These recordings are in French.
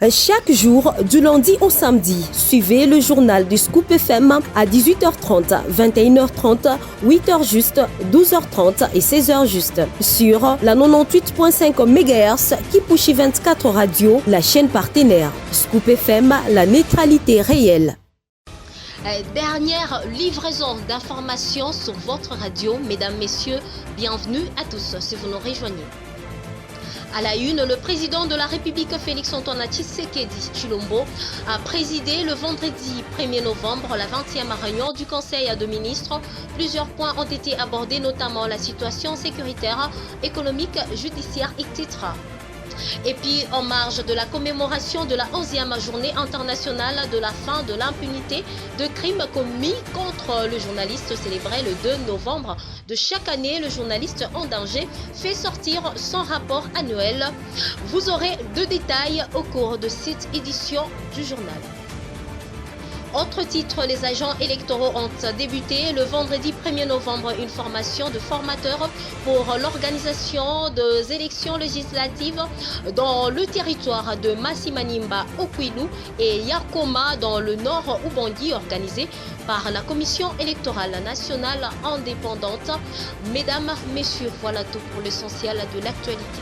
Chaque jour, du lundi au samedi, suivez le journal du Scoop FM à 18h30, 21h30, 8h juste, 12h30 et 16h juste sur la 98.5 MHz Kipushi 24 Radio, la chaîne partenaire. Scoop FM, la neutralité réelle. Dernière livraison d'informations sur votre radio. Mesdames, messieurs, bienvenue à tous si vous nous rejoignez. À la une, le président de la République, Félix-Antoine Tshisekedi Tshilombo, a présidé le vendredi 1er novembre la 20e réunion du Conseil de ministres. Plusieurs points ont été abordés, notamment la situation sécuritaire, économique, judiciaire, etc. Et puis, en marge de la commémoration de la 11e journée internationale de la fin de l'impunité de crimes commis contre le journaliste célébré le 2 novembre de chaque année, le journaliste en danger fait sortir son rapport annuel. Vous aurez deux détails au cours de cette édition du journal. Autre titre, les agents électoraux ont débuté le vendredi 1er novembre une formation de formateurs pour l'organisation des élections législatives dans le territoire de Masimanimba au Kwilu et Yakoma dans le nord Ubangi, organisée par la Commission électorale nationale indépendante. Mesdames, messieurs, voilà tout pour l'essentiel de l'actualité.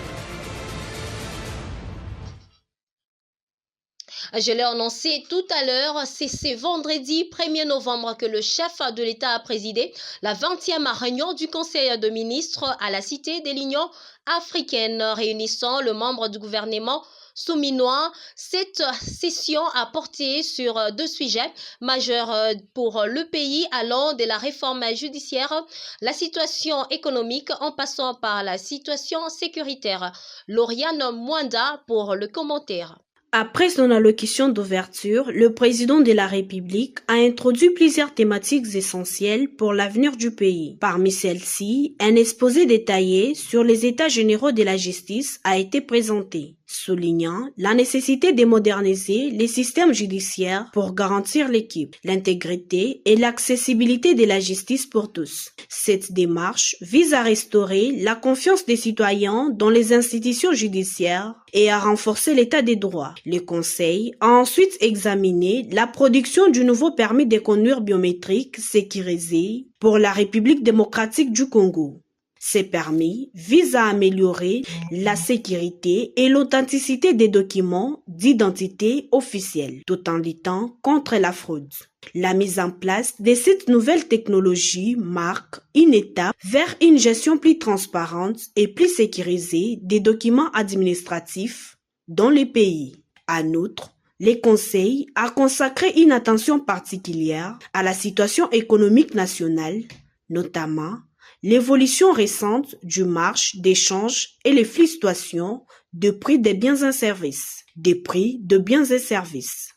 Je l'ai annoncé tout à l'heure, c'est ce vendredi 1er novembre que le chef de l'État a présidé la 20e réunion du Conseil de ministres à la Cité de l'Union africaine, réunissant le membre du gouvernement souminois. Cette session a porté sur deux sujets majeurs pour le pays, allant de la réforme judiciaire, la situation économique en passant par la situation sécuritaire. Lauriane Mwanda pour le commentaire. Après son allocution d'ouverture, le président de la République a introduit plusieurs thématiques essentielles pour l'avenir du pays. Parmi celles-ci, un exposé détaillé sur les états généraux de la justice a été présenté, soulignant la nécessité de moderniser les systèmes judiciaires pour garantir l'équilibre, l'intégrité et l'accessibilité de la justice pour tous. Cette démarche vise à restaurer la confiance des citoyens dans les institutions judiciaires et à renforcer l'état des droits. Le Conseil a ensuite examiné la production du nouveau permis de conduire biométrique sécurisé pour la République démocratique du Congo. Ces permis visent à améliorer la sécurité et l'authenticité des documents d'identité officiels, tout en luttant contre la fraude. La mise en place de cette nouvelle technologie marque une étape vers une gestion plus transparente et plus sécurisée des documents administratifs dans les pays. En outre, le Conseil a consacré une attention particulière à la situation économique nationale, notamment l'évolution récente du marché d'échange et les fluctuations de prix des biens et services.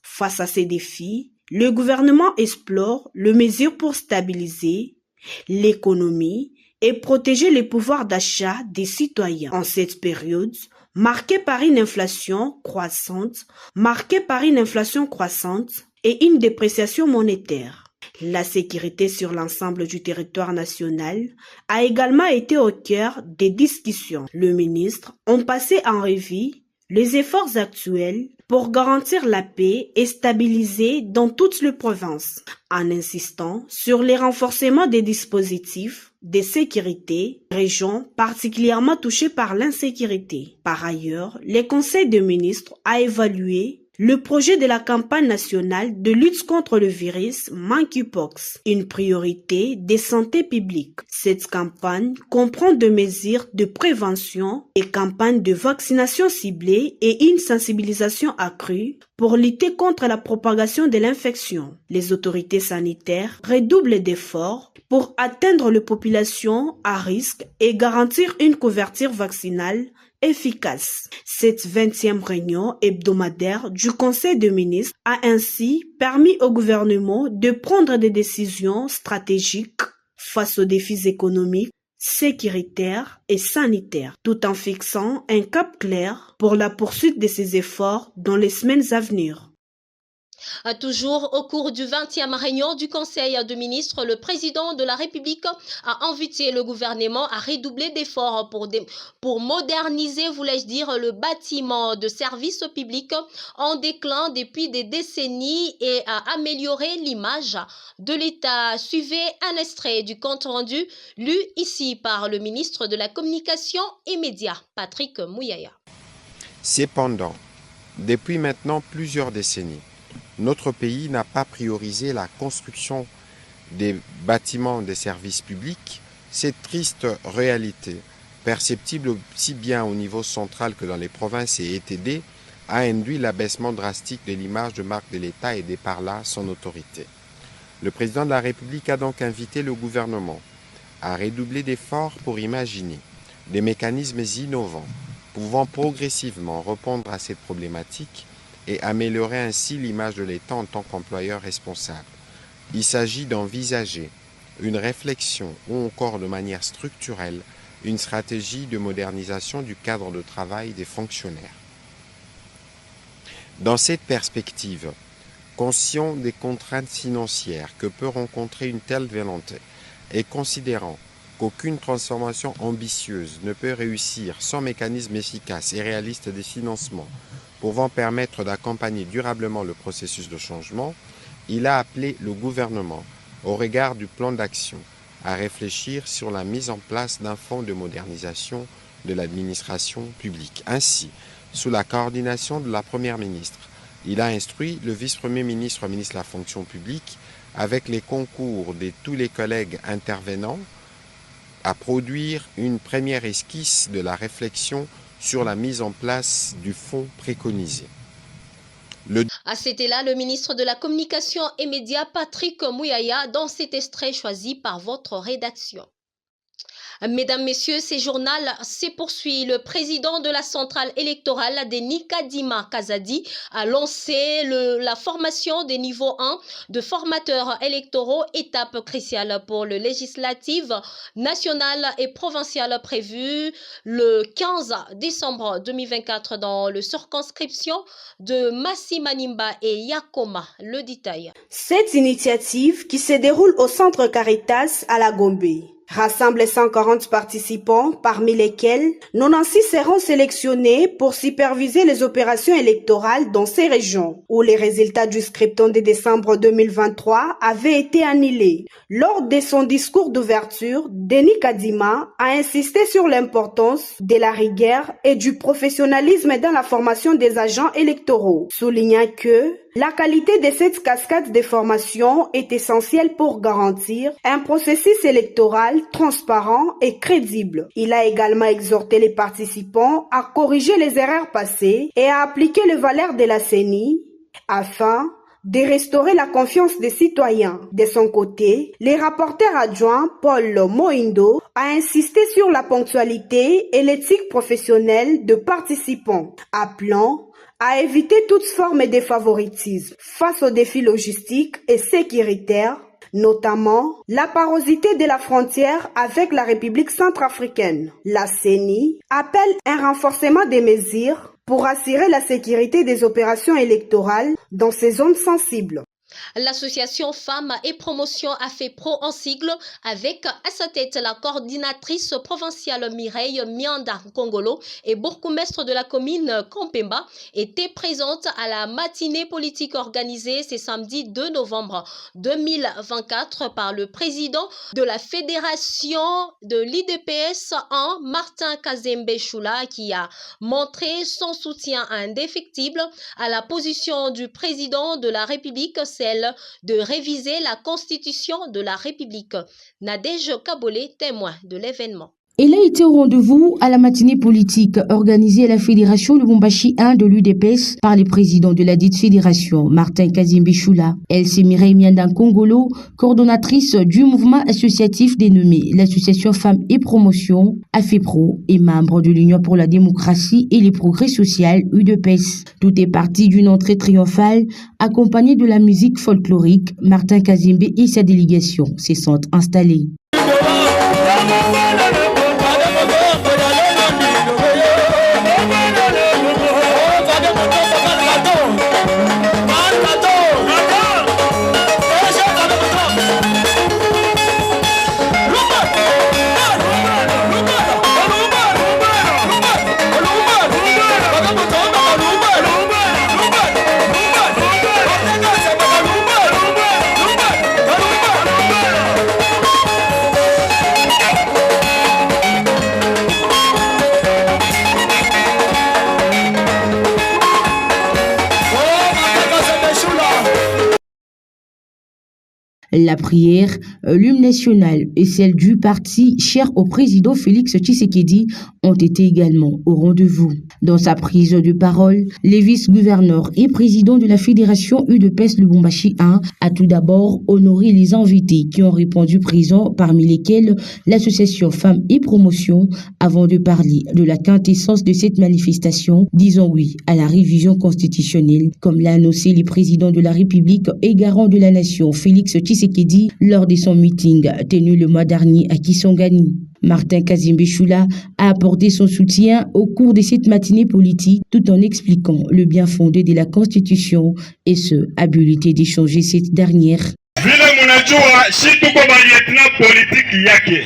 Face à ces défis, le gouvernement explore les mesures pour stabiliser l'économie et protéger les pouvoirs d'achat des citoyens. En cette période, marquée par une inflation croissante et une dépréciation monétaire. La sécurité sur l'ensemble du territoire national a également été au cœur des discussions. Le ministre a passé en revue les efforts actuels pour garantir la paix et stabiliser dans toutes les provinces, en insistant sur les renforcements des dispositifs de sécurité, régions particulièrement touchées par l'insécurité. Par ailleurs, le Conseil des ministres a évalué le projet de la campagne nationale de lutte contre le virus Monkeypox, une priorité de santé publique. Cette campagne comprend des mesures de prévention et campagnes de vaccination ciblées et une sensibilisation accrue pour lutter contre la propagation de l'infection. Les autorités sanitaires redoublent d'efforts pour atteindre les populations à risque et garantir une couverture vaccinale efficace. Cette 20e réunion hebdomadaire du Conseil des ministres a ainsi permis au gouvernement de prendre des décisions stratégiques face aux défis économiques, sécuritaires et sanitaires, tout en fixant un cap clair pour la poursuite de ces efforts dans les semaines à venir. Toujours au cours du 20e réunion du Conseil de ministres, le président de la République a invité le gouvernement à redoubler d'efforts pour moderniser, voulais-je dire, le bâtiment de service public en déclin depuis des décennies et à améliorer l'image de l'État. Suivez un extrait du compte rendu lu ici par le ministre de la Communication et Médias, Patrick Mouyaya. Cependant, depuis maintenant plusieurs décennies, notre pays n'a pas priorisé la construction des bâtiments des services publics. Cette triste réalité, perceptible aussi bien au niveau central que dans les provinces et ETD, a induit l'abaissement drastique de l'image de marque de l'État et de par là son autorité. Le président de la République a donc invité le gouvernement à redoubler d'efforts pour imaginer des mécanismes innovants pouvant progressivement répondre à cette problématique et améliorer ainsi l'image de l'État en tant qu'employeur responsable. Il s'agit d'envisager une réflexion ou encore de manière structurelle une stratégie de modernisation du cadre de travail des fonctionnaires. Dans cette perspective, conscient des contraintes financières que peut rencontrer une telle volonté et considérant qu'aucune transformation ambitieuse ne peut réussir sans mécanisme efficace et réaliste de financement pouvant permettre d'accompagner durablement le processus de changement, il a appelé le gouvernement, au regard du plan d'action, à réfléchir sur la mise en place d'un fonds de modernisation de l'administration publique. Ainsi, sous la coordination de la Première ministre, il a instruit le vice-premier ministre, ministre de la fonction publique, avec les concours de tous les collègues intervenants, à produire une première esquisse de la réflexion sur la mise en place du fonds préconisé. C'était là le ministre de la Communication et Médias, Patrick Mouyaya, dans cet extrait choisi par votre rédaction. Mesdames, Messieurs, ce journal se poursuit. Le président de la centrale électorale, Denis Kadima Kazadi, a lancé la formation des niveaux 1 de formateurs électoraux, étape cruciale pour le législatif national et provincial prévu le 15 décembre 2024 dans le circonscription de Massi-Manimba et Yakoma. Le détail. Cette initiative qui se déroule au centre Caritas à la Gombe rassemble 140 participants, parmi lesquels 96 seront sélectionnés pour superviser les opérations électorales dans ces régions, où les résultats du scrutin de décembre 2023 avaient été annulés. Lors de son discours d'ouverture, Denis Kadima a insisté sur l'importance de la rigueur et du professionnalisme dans la formation des agents électoraux, soulignant que la qualité de cette cascade de formation est essentielle pour garantir un processus électoral transparent et crédible. Il a également exhorté les participants à corriger les erreurs passées et à appliquer les valeurs de la CENI afin de restaurer la confiance des citoyens. De son côté, le rapporteur adjoint Paul Moindo a insisté sur la ponctualité et l'éthique professionnelle de participants, appelant à éviter toute forme de favoritisme face aux défis logistiques et sécuritaires, notamment la porosité de la frontière avec la République centrafricaine. La CENI appelle un renforcement des mesures pour assurer la sécurité des opérations électorales dans ces zones sensibles. L'association Femmes et Promotion AFEPRO en sigle, avec à sa tête la coordinatrice provinciale Mireille Mianda Kongolo et bourgmestre de la commune Kompemba, était présente à la matinée politique organisée ce samedi 2 novembre 2024 par le président de la fédération de l'IDPS en Martin Kazembe Choula, qui a montré son soutien indéfectible à la position du président de la République, celle de réviser la Constitution de la République. Nadège Kabolé, témoin de l'événement. Elle a été au rendez-vous à la matinée politique organisée à la Fédération Lubumbashi 1 de l'UDPS par le président de la dite fédération, Martin Kazembe Choula. Elle, c'est Mireille Mianda Kongolo, coordonnatrice du mouvement associatif dénommé l'Association Femmes et Promotion, AFEPRO, et membre de l'Union pour la démocratie et les progrès social UDPS. Tout est parti d'une entrée triomphale accompagnée de la musique folklorique. Martin Kazembe et sa délégation se sont installés. La prière, l'hymne national et celle du parti cher au président Félix Tshisekedi ont été également au rendez-vous. Dans sa prise de parole, le vice-gouverneur et président de la Fédération UDPS Lubumbashi 1 a tout d'abord honoré les invités qui ont répondu présents, parmi lesquels l'association Femmes et Promotion, avant de parler de la quintessence de cette manifestation, disant oui à la révision constitutionnelle, comme l'a annoncé le président de la République et garant de la nation Félix Tshisekedi lors de son meeting tenu le mois dernier à Kisangani. Martin Kazimbe-Choula a apporté son soutien au cours de cette matinée politique tout en expliquant le bien fondé de la Constitution et ce, habilité d'échanger cette dernière. Vile munajua shi tuko balietna politique yake.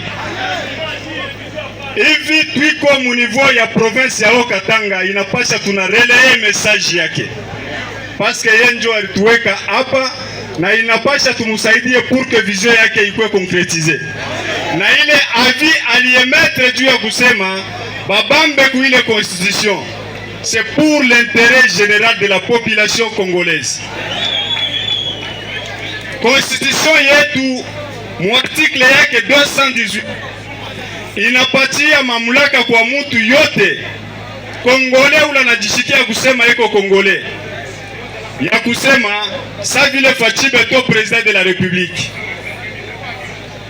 Hivi twiko munivou ya province ya Okatanga inapasha tunareleye message yake. Paske yenjo alituweka hapa na inapasha tumusaidie pour que vision yake ikuwe concrétisée. Na ile avis aliemetre juu ya kusema babambe ku ile constitution, c'est pour l'intérêt général de la population congolaise. Constitution yetu muartikle yake 218 inapatia mamlaka kwa mtu yote Kongole ula najishikia kusema iko Kongole ya kusema sa vile Fachibe to president de la République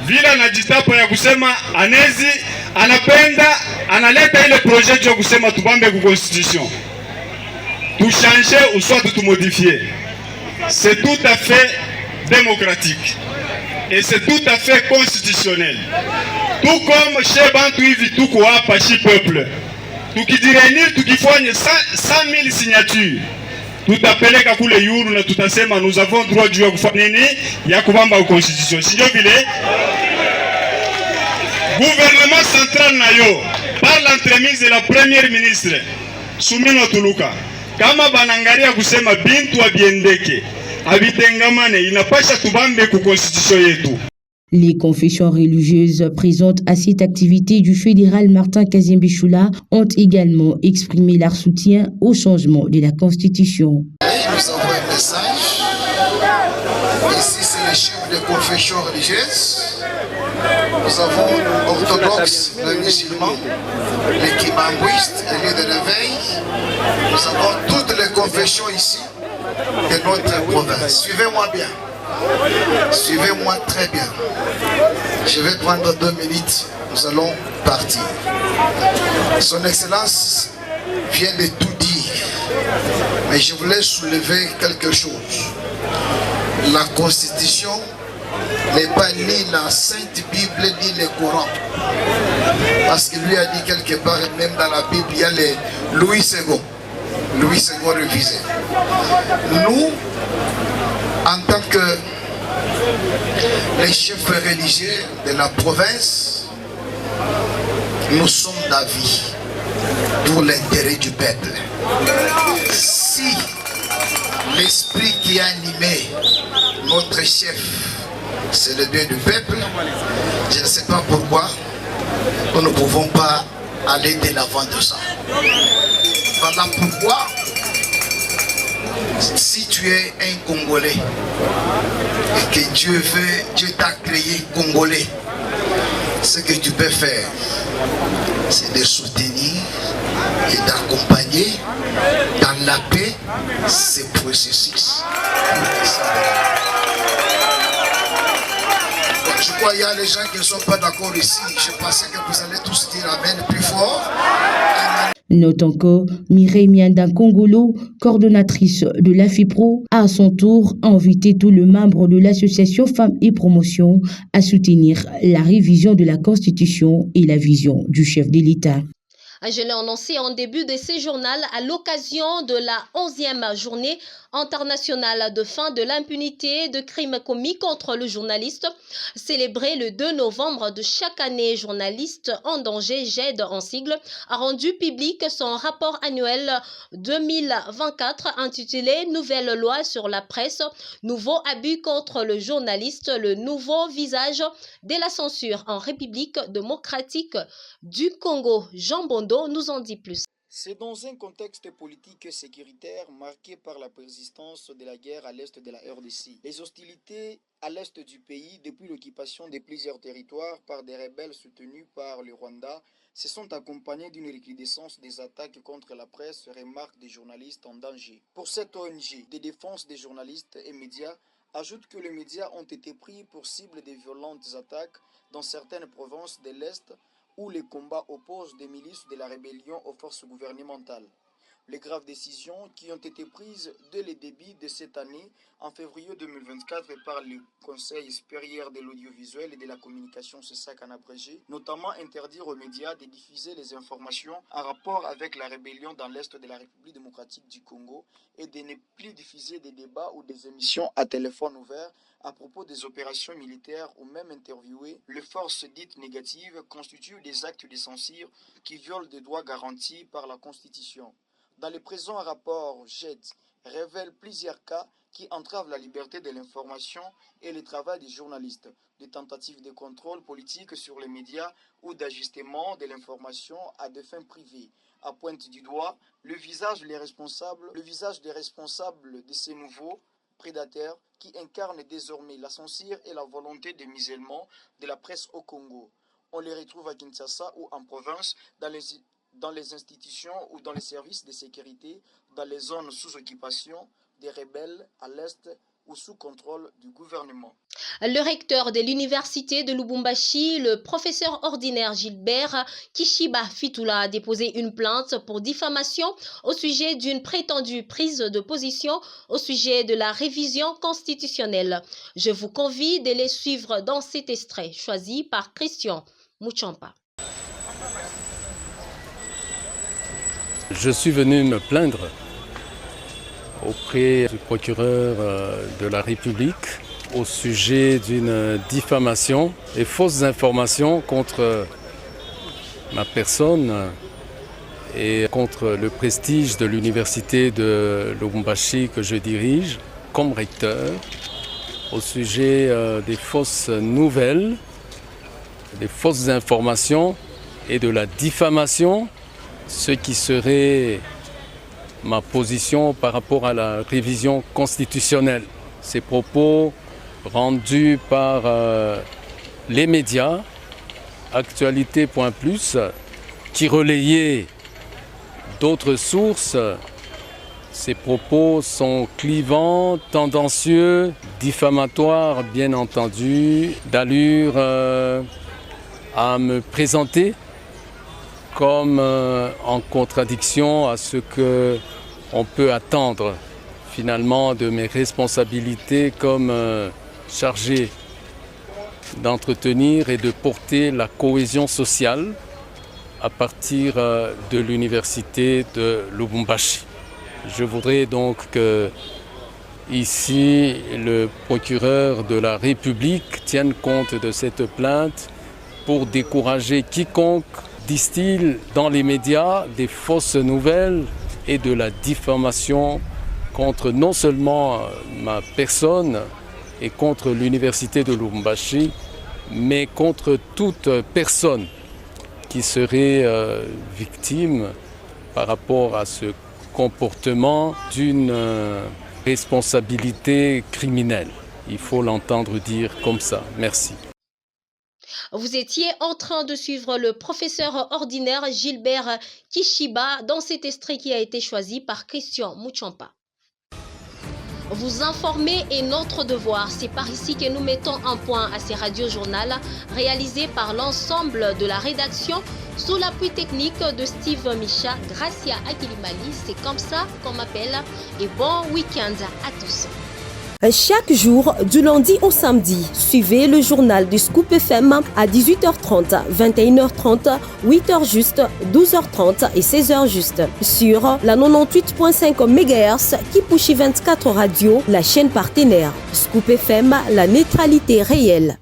vile anajitapa ya kusema anezi anapenda analeta ile projet ya kusema tubambe ku constitution tu changer ou soit tu modifier. C'est tout à fait démocratique et c'est tout à fait constitutionnel. Tout comme chez Bantu hivi tuko hapa chi peuple tukijirenir tukifanya 100,000 signatures tutapeleka kule yuru na tutasema nous avons droit juu ya kufanya nini ya kubamba constitution. Sio vile gouvernement central nayo par l'entremise de la première ministre Sumino Tuluka kama banangaria kusema bintu abiendeke abitengamane inapasha tubambe ku constitution yetu. Les confessions religieuses présentes à cette activité du fédéral Martin Kazimbe-Choula ont également exprimé leur soutien au changement de la Constitution. Nous avons un message. Ici, c'est le chef de confession religieuse. Nous avons orthodoxes, les musulmans, les kimambouistes, les lieux de réveil. Nous avons toutes les confessions ici de notre province. Suivez-moi bien. Suivez-moi très bien. Je vais prendre 2 minutes. Nous allons partir. Son Excellence vient de tout dire. Mais je voulais soulever quelque chose. La Constitution n'est pas ni la Sainte Bible ni le Coran. Parce que lui a dit quelque part, même dans la Bible, il y a les Louis II. Louis II révisé. Nous, en tant que les chefs religieux de la province, nous sommes d'avis pour l'intérêt du peuple. Si l'esprit qui a animé notre chef, c'est le bien du peuple, je ne sais pas pourquoi nous ne pouvons pas aller de l'avant de ça. Voilà pourquoi, si tu es un Congolais et que Dieu t'a créé Congolais, ce que tu peux faire, c'est de soutenir et d'accompagner dans la paix ces processus. Je crois qu'il y a les gens qui ne sont pas d'accord ici. Je pensais que vous allez tous dire Amen plus fort. Amen. Note encore, Mireille Mianda Kongolo, coordonnatrice de l'AFIPRO, a à son tour invité tous les membres de l'association Femmes et Promotion à soutenir la révision de la Constitution et la vision du chef de l'État. Je l'ai annoncé en début de ce journal à l'occasion de la 11e journée internationale de fin de l'impunité de crimes commis contre le journaliste, célébrée le 2 novembre de chaque année. Journaliste en danger, GED en sigle, a rendu public son rapport annuel 2024 intitulé « Nouvelle loi sur la presse, nouveau abus contre le journaliste, le nouveau visage de la censure en République démocratique du Congo ». Jean Bondo nous en dit plus. C'est dans un contexte politique et sécuritaire marqué par la persistance de la guerre à l'est de la RDC. Les hostilités à l'est du pays, depuis l'occupation de plusieurs territoires par des rebelles soutenus par le Rwanda, se sont accompagnées d'une recrudescence des attaques contre la presse, remarquent des journalistes en danger. Pour cette ONG de défense des journalistes et médias, ajoute que les médias ont été pris pour cible de violentes attaques dans certaines provinces de l'Est où les combats opposent des milices de la rébellion aux forces gouvernementales. Les graves décisions qui ont été prises dès le début de cette année, en février 2024, par le Conseil supérieur de l'audiovisuel et de la communication, c'est ça qu'en abrégé, notamment interdire aux médias de diffuser les informations en rapport avec la rébellion dans l'Est de la République démocratique du Congo et de ne plus diffuser des débats ou des émissions à téléphone ouvert à propos des opérations militaires ou même interviewer les forces dites négatives constituent des actes de censure qui violent des droits garantis par la Constitution. Dans le présent rapport, GED révèle plusieurs cas qui entravent la liberté de l'information et le travail des journalistes, des tentatives de contrôle politique sur les médias ou d'ajustement de l'information à des fins privées. À pointe du doigt le visage des responsables de ces nouveaux prédateurs qui incarnent désormais la censure et la volonté de musellement de la presse au Congo. On les retrouve à Kinshasa ou en province, dans les institutions ou dans les services de sécurité, dans les zones sous occupation des rebelles à l'est ou sous contrôle du gouvernement. Le recteur de l'université de Lubumbashi, le professeur ordinaire Gilbert Kishiba Fitula, a déposé une plainte pour diffamation au sujet d'une prétendue prise de position au sujet de la révision constitutionnelle. Je vous convie de les suivre dans cet extrait choisi par Christian Mouchampa. Je suis venu me plaindre auprès du procureur de la République au sujet d'une diffamation et fausses informations contre ma personne et contre le prestige de l'université de Lubumbashi que je dirige comme recteur au sujet des fausses nouvelles, des fausses informations et de la diffamation, ce qui serait ma position par rapport à la révision constitutionnelle. Ces propos rendus par les médias, Actualité.plus, qui relayaient d'autres sources. Ces propos sont clivants, tendancieux, diffamatoires bien entendu, d'allure à me présenter comme en contradiction à ce qu'on peut attendre finalement de mes responsabilités comme chargé d'entretenir et de porter la cohésion sociale à partir de l'université de Lubumbashi. Je voudrais donc que ici le procureur de la République tienne compte de cette plainte pour décourager quiconque distille dans les médias des fausses nouvelles et de la diffamation contre non seulement ma personne et contre l'université de Lubumbashi, mais contre toute personne qui serait victime par rapport à ce comportement d'une responsabilité criminelle. Il faut l'entendre dire comme ça. Merci. Vous étiez en train de suivre le professeur ordinaire Gilbert Kishiba dans cet extrait qui a été choisi par Christian Mouchampa. Vous informer est notre devoir. C'est par ici que nous mettons un point à ces radios-journal réalisés par l'ensemble de la rédaction sous l'appui technique de Steve Micha, Gracia Akilimali. C'est comme ça qu'on m'appelle. Et bon week-end à tous. Chaque jour, du lundi au samedi, suivez le journal du Scoop FM à 18h30, 21h30, 8h juste, 12h30 et 16h juste. Sur la 98.5 MHz Kipushi 24 Radio, la chaîne partenaire. Scoop FM, la neutralité réelle.